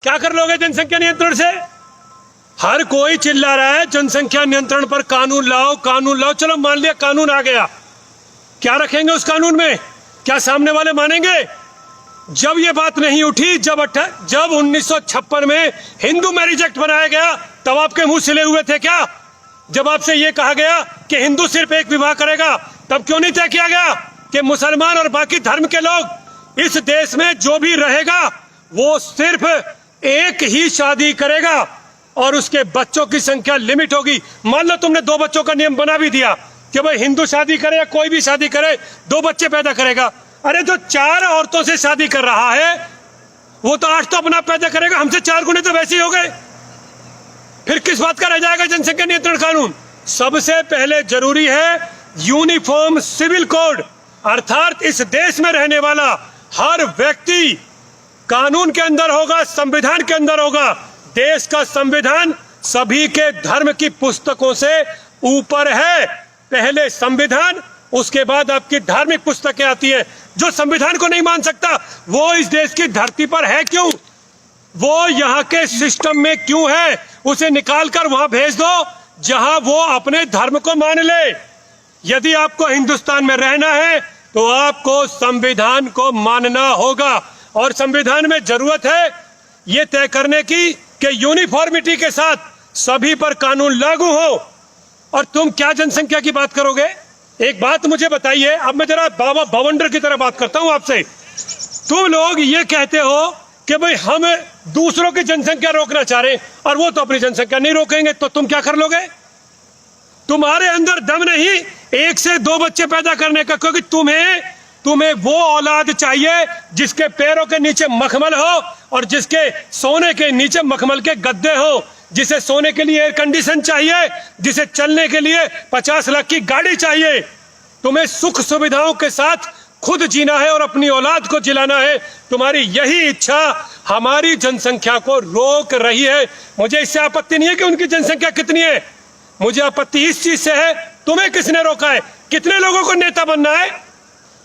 क्या कर लोगे जनसंख्या नियंत्रण से? हर कोई चिल्ला रहा है जनसंख्या नियंत्रण पर कानून लाओ, कानून लाओ। चलो मान लिया कानून आ गया, क्या रखेंगे उस कानून में? क्या सामने वाले मानेंगे? जब ये बात नहीं उठी, जब 1956 में हिंदू मैरिज एक्ट बनाया गया, तब आपके मुंह सिले हुए थे क्या? जब आपसे ये कहा गया कि हिंदू सिर्फ एक विवाह करेगा, तब क्यों नहीं तय किया गया कि मुसलमान और बाकी धर्म के लोग इस देश में जो भी रहेगा वो सिर्फ एक ही शादी करेगा और उसके बच्चों की संख्या लिमिट होगी? मान लो तुमने 2 बच्चों का नियम बना भी दिया कि भाई हिंदू शादी करे या कोई भी शादी करे 2 बच्चे पैदा करेगा। अरे जो 4 औरतों से शादी कर रहा है वो तो 8 तो अपना पैदा करेगा, हमसे 4 गुने तो वैसे ही हो गए। फिर किस बात का रह जाएगा जनसंख्या नियंत्रण कानून? सबसे पहले जरूरी है यूनिफॉर्म सिविल कोड, अर्थात इस देश में रहने वाला हर व्यक्ति कानून के अंदर होगा, संविधान के अंदर होगा। देश का संविधान सभी के धर्म की पुस्तकों से ऊपर है। पहले संविधान, उसके बाद आपकी धार्मिक पुस्तकें आती है। जो संविधान को नहीं मान सकता वो इस देश की धरती पर है क्यों? वो यहाँ के सिस्टम में क्यों है? उसे निकाल कर वहां भेज दो जहां वो अपने धर्म को मान ले। यदि आपको हिंदुस्तान में रहना है तो आपको संविधान को मानना होगा और संविधान में जरूरत है ये तय करने की कि यूनिफॉर्मिटी के साथ सभी पर कानून लागू हो। और तुम क्या जनसंख्या की बात करोगे? एक बात मुझे बताइए, अब मैं जरा बाबा भवंडर की तरह बात करता हूं आपसे। तुम लोग ये कहते हो कि भाई हम दूसरों की जनसंख्या रोकना चाह रहे हैं और वो तो अपनी जनसंख्या नहीं रोकेंगे, तो तुम क्या कर लोगे? तुम्हारे अंदर दम नहीं 1 से 2 बच्चे पैदा करने का, क्योंकि तुम्हें वो औलाद चाहिए जिसके पैरों के नीचे मखमल हो और जिसके सोने के नीचे मखमल के गद्दे हो, जिसे सोने के लिए एयर कंडीशन चाहिए, जिसे चलने के लिए 50 लाख की गाड़ी चाहिए। तुम्हें सुख सुविधाओं के साथ खुद जीना है और अपनी औलाद को जिलाना है। तुम्हारी यही इच्छा हमारी जनसंख्या को रोक रही है। मुझे इससे आपत्ति नहीं है कि उनकी जनसंख्या कितनी है, मुझे आपत्ति इस चीज से है तुम्हें किसने रोका है? कितने लोगों को नेता बनना है?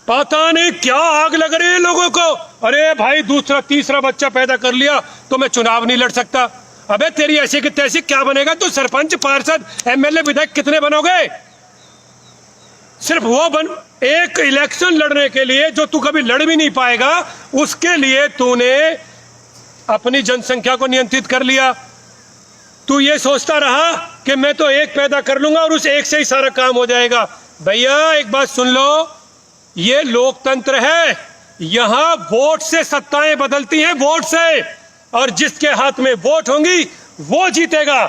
पता नहीं क्या आग लग रही है लोगों को। अरे भाई दूसरा तीसरा बच्चा पैदा कर लिया तो मैं चुनाव नहीं लड़ सकता। अबे तेरी ऐसी की तैसी क्या बनेगा? तू सरपंच, पार्षद, एमएलए, विधायक कितने बनोगे? सिर्फ वो एक इलेक्शन लड़ने के लिए जो तू कभी लड़ भी नहीं पाएगा, उसके लिए तूने अपनी जनसंख्या को नियंत्रित कर लिया। तू ये सोचता रहा कि मैं तो एक पैदा कर लूंगा और उस एक से ही सारा काम हो जाएगा। भैया एक बात सुन लो, ये लोकतंत्र है, यहां वोट से सत्ताएं बदलती हैं, वोट से, और जिसके हाथ में वोट होंगी वो जीतेगा।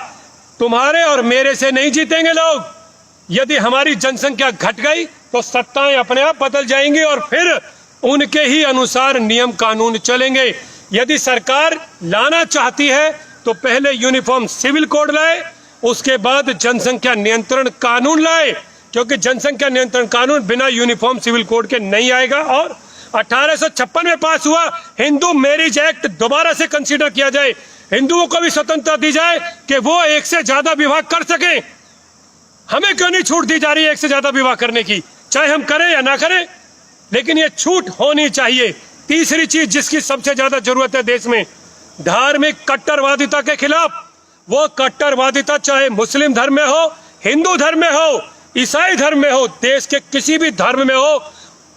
तुम्हारे और मेरे से नहीं जीतेंगे लोग। यदि हमारी जनसंख्या घट गई तो सत्ताएं अपने आप बदल जाएंगी और फिर उनके ही अनुसार नियम कानून चलेंगे। यदि सरकार लाना चाहती है तो पहले यूनिफॉर्म सिविल कोड लाए, उसके बाद जनसंख्या नियंत्रण कानून लाए, क्योंकि जनसंख्या नियंत्रण कानून बिना यूनिफॉर्म सिविल कोड के नहीं आएगा। और 1856 में पास हुआ हिंदू मैरिज एक्ट दोबारा से कंसीडर किया जाए, हिंदुओं को भी स्वतंत्रता दी जाए कि वो 1 से ज्यादा विवाह कर सके। हमें क्यों नहीं छूट दी जा रही है 1 से ज्यादा विवाह करने की? चाहे हम करें या ना करें, लेकिन ये छूट होनी चाहिए। तीसरी चीज जिसकी सबसे ज्यादा जरूरत है देश में, धार्मिक कट्टरवादिता के खिलाफ। वो कट्टरवादिता चाहे मुस्लिम धर्म में हो, हिंदू धर्म में हो, ईसाई धर्म में हो, देश के किसी भी धर्म में हो,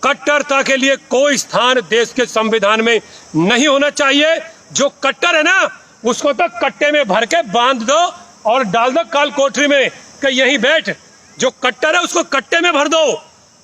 कट्टरता के लिए कोई स्थान देश के संविधान में नहीं होना चाहिए। जो कट्टर है ना उसको तो कट्टे में भर के बांध दो और डाल दो काल कोठरी में कि यहीं बैठ। जो कट्टर है उसको कट्टे में भर दो,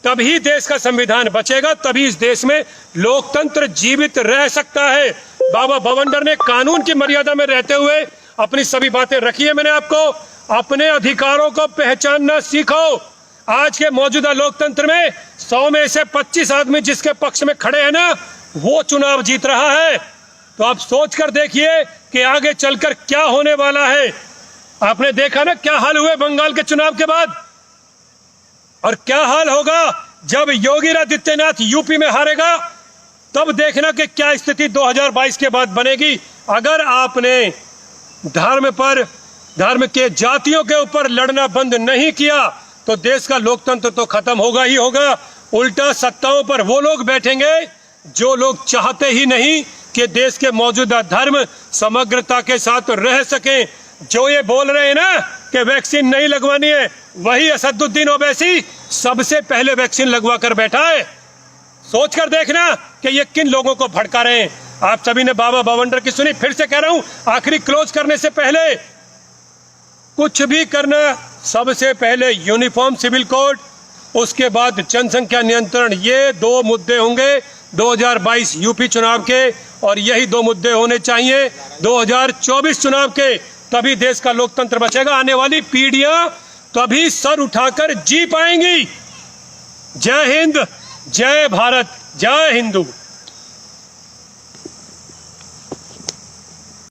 तभी देश का संविधान बचेगा, तभी इस देश में लोकतंत्र जीवित रह सकता है। बाबा भवंडर ने कानून की मर्यादा में रहते हुए अपनी सभी बातें रखी है। मैंने आपको अपने अधिकारों को पहचानना सीखो। आज के मौजूदा लोकतंत्र में 100 में से 25 आदमी जिसके पक्ष में खड़े हैं ना, वो चुनाव जीत रहा है। तो आप सोच कर देखिए कि आगे चलकर क्या होने वाला है। आपने देखा ना क्या हाल हुए बंगाल के चुनाव के बाद, और क्या हाल होगा जब योगी आदित्यनाथ यूपी में हारेगा। तब देखना कि क्या स्थिति 2022 के बाद बनेगी। अगर आपने धर्म के जातियों के ऊपर लड़ना बंद नहीं किया तो देश का लोकतंत्र तो खत्म होगा ही होगा। उल्टा सत्ताओं पर वो लोग बैठेंगे जो लोग चाहते ही नहीं कि देश के मौजूदा धर्म समग्रता के साथ रह सकें। जो ये बोल रहे हैं ना कि वैक्सीन नहीं लगवानी है, वही असदुद्दीन ओवैसी सबसे पहले वैक्सीन लगवा कर बैठा है। सोचकर देखना कि ये किन लोगों को भड़का रहे हैं। आप सभी ने बाबा भवंडर की सुनी, फिर से कह रहा हूं, आखिरी क्लोज करने से पहले कुछ भी करना, सबसे पहले यूनिफॉर्म सिविल कोड, उसके बाद जनसंख्या नियंत्रण। ये दो मुद्दे होंगे 2022 यूपी चुनाव के, और यही दो मुद्दे होने चाहिए 2024 चुनाव के। तभी देश का लोकतंत्र बचेगा। आने वाली पीढ़ियां तभी सर उठाकर जी पाएंगी। जय हिंद, जय भारत, जय हिंदू।